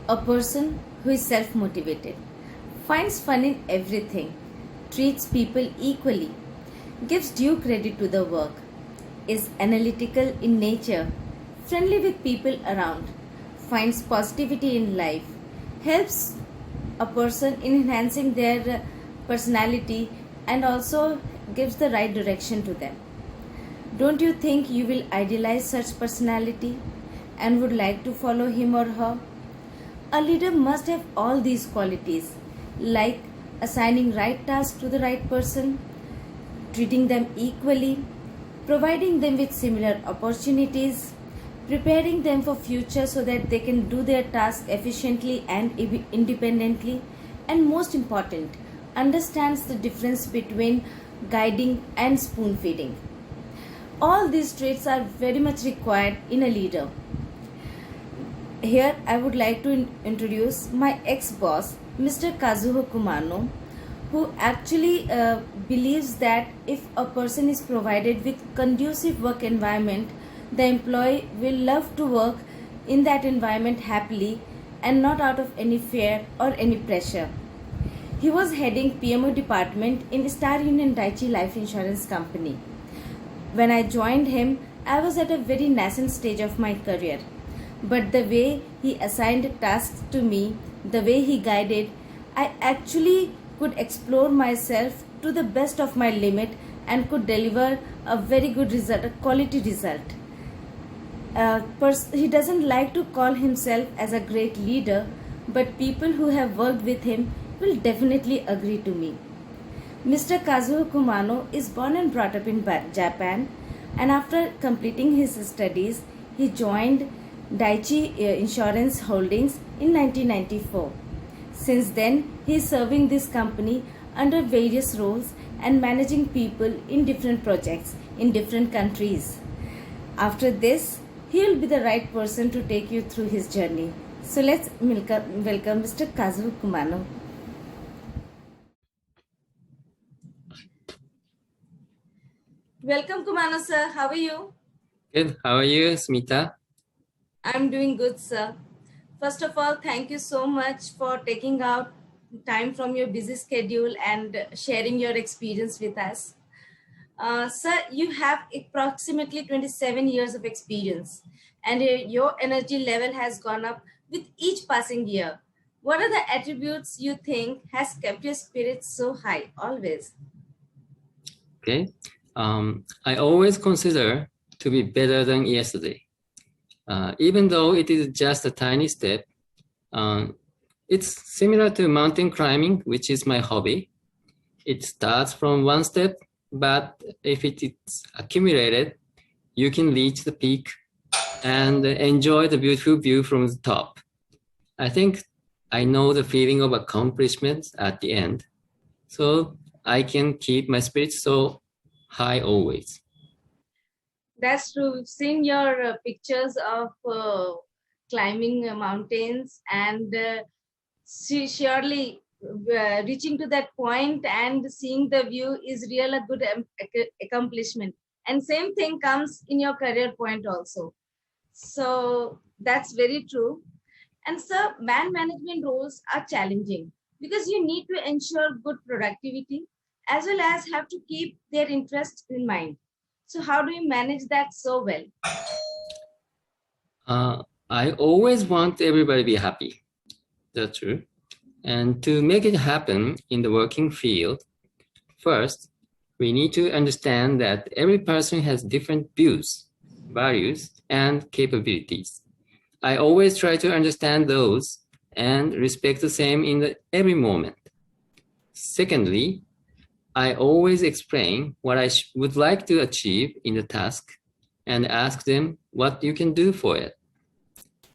A person who is self motivated, finds fun in everything, treats people equally, gives due credit to the work, is analytical in nature, friendly with people around, finds positivity in life, helps a person in enhancing their personality, and also gives the right direction to them. Don't you think you will idealize such personality and would like to follow him or her? A leader must have all these qualities, like assigning right tasks to the right person, treating them equally, providing them with similar opportunities, preparing them for future so that they can do their task efficiently and independently, and most important, understands the difference between guiding and spoon feeding. All these traits are very much required in a leader. Here, I would like to introduce my ex boss, Mr. Kazuho Kumano, who actually believes that if a person is provided with conducive work environment, the employee will love to work in that environment happily and not out of any fear or any pressure. He was heading PMO department in Star Union Daiichi Life Insurance Company. When I joined him, I was at a very nascent stage of my career. But the way he assigned tasks to me, the way he guided, I actually could explore myself to the best of my limit and could deliver a very good result, a quality result. He doesn't like to call himself as a great leader, but people who have worked with him will definitely agree to me. Mr. Kazuo Kumano is born and brought up in Japan, and after completing his studies, he joined Daiichi Insurance Holdings in 1994. Since then, he is serving this company under various roles and managing people in different projects in different countries. After this, he will be the right person to take you through his journey. So let's welcome Mr. Kazuo Kumano. Welcome, Kumano sir. How are you? Good. How are you, Smita? I'm doing good, sir. First of all, thank you so much for taking out time from your busy schedule and sharing your experience with us. Sir, you have approximately 27 years of experience, and your energy level has gone up with each passing year. What are the attributes you think has kept your spirits so high always? Okay. I always consider to be better than yesterday. Even though it is just a tiny step, it's similar to mountain climbing, which is my hobby. It starts from one step, but if it is accumulated, you can reach the peak and enjoy the beautiful view from the top. I think I know the feeling of accomplishment at the end, so I can keep my spirits so high always. That's true. We've seen your pictures of climbing mountains, and surely reaching to that point and seeing the view is real a good accomplishment. And same thing comes in your career point also. So that's very true. And sir, man management roles are challenging because you need to ensure good productivity as well as have to keep their interests in mind. So how do you manage that so well? I always want everybody to be happy. That's true. And to make it happen in the working field, first, we need to understand that every person has different views, values, and capabilities. I always try to understand those and respect the same in every moment. Secondly, I always explain what I would like to achieve in the task and ask them what you can do for it.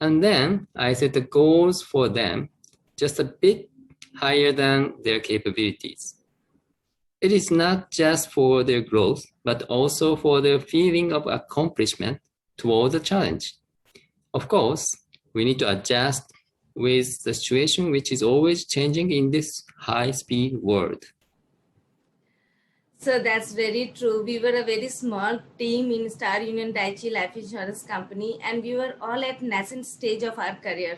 And then I set the goals for them just a bit higher than their capabilities. It is not just for their growth, but also for their feeling of accomplishment toward the challenge. Of course, we need to adjust with the situation which is always changing in this high-speed world. So that's very true. We were a very small team in Star Union Daiichi Life Insurance Company, and we were all at nascent stage of our career.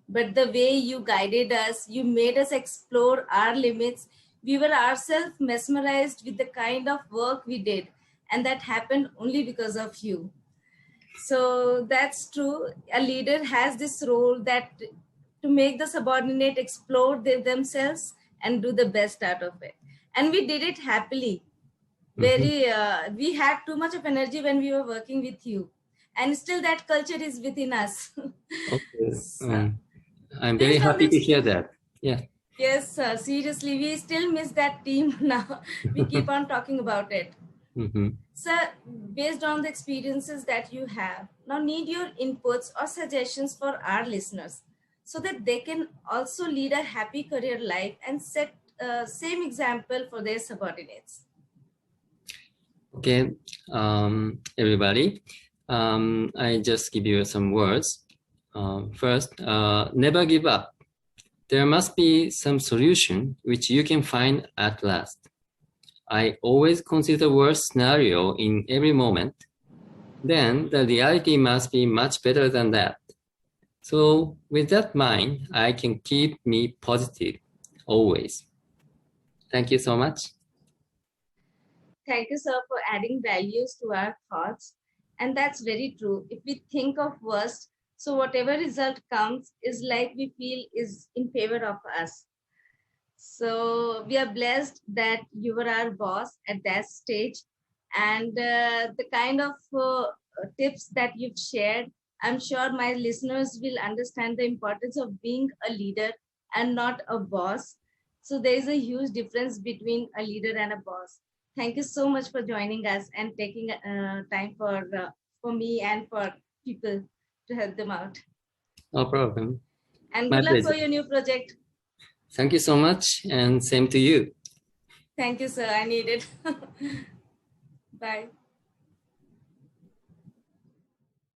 but the way you guided us, you made us explore our limits. We were ourselves mesmerized with the kind of work we did, and that happened only because of you. So that's true. A leader has this role that to make the subordinate explore themselves and do the best out of it. And we did it happily. We had too much of energy when we were working with you, and still that culture is within us. Okay. So, I'm very based on happy the to hear that. Yeah. yes, seriously, we still miss that team now. We keep on talking about it. Mhm. So, based on the experiences that you have, now need your inputs or suggestions for our listeners so that they can also lead a happy career life and set same example for their subordinates. Okay, everybody. I just give you some words. First, never give up. There must be some solution which you can find at last. I always consider worst scenario in every moment. Then the reality must be much better than that. So with that mind, I can keep me positive always. Thank you so much. Thank you, sir, for adding values to our thoughts. And that's very true. If we think of worst, so whatever result comes is like we feel is in favor of us. So we are blessed that you were our boss at that stage, and the kind of tips that you've shared, I'm sure my listeners will understand the importance of being a leader and not a boss. So there is a huge difference between a leader and a boss. Thank you so much for joining us and taking time for me and for people to help them out. No problem. And My good luck for pleasure. your new project. Thank you so much, and same to you. Thank you, sir. I need it. Bye.